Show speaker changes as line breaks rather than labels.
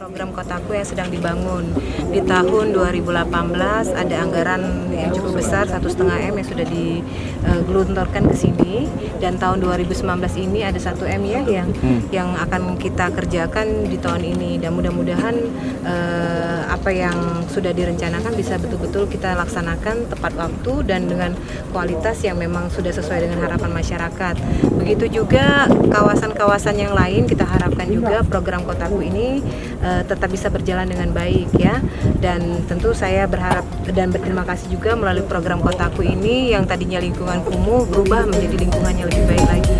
program Kotaku yang sedang dibangun. Di tahun 2018 ada anggaran yang cukup besar 1,5 M yang sudah digelontorkan ke sini, dan tahun 2019 ini ada 1 M ya yang akan kita kerjakan di tahun ini, dan mudah-mudahan apa yang sudah direncanakan bisa betul-betul kita laksanakan tepat waktu dan dengan kualitas yang memang sudah sesuai dengan harapan masyarakat. Begitu juga kawasan-kawasan yang lain, kita harapkan juga program Kotaku ini tetap bisa berjalan dengan baik ya. Dan tentu saya berharap dan berterima kasih juga melalui program Kotaku ini yang tadinya lingkungan kumuh berubah menjadi lingkungan yang lebih baik lagi.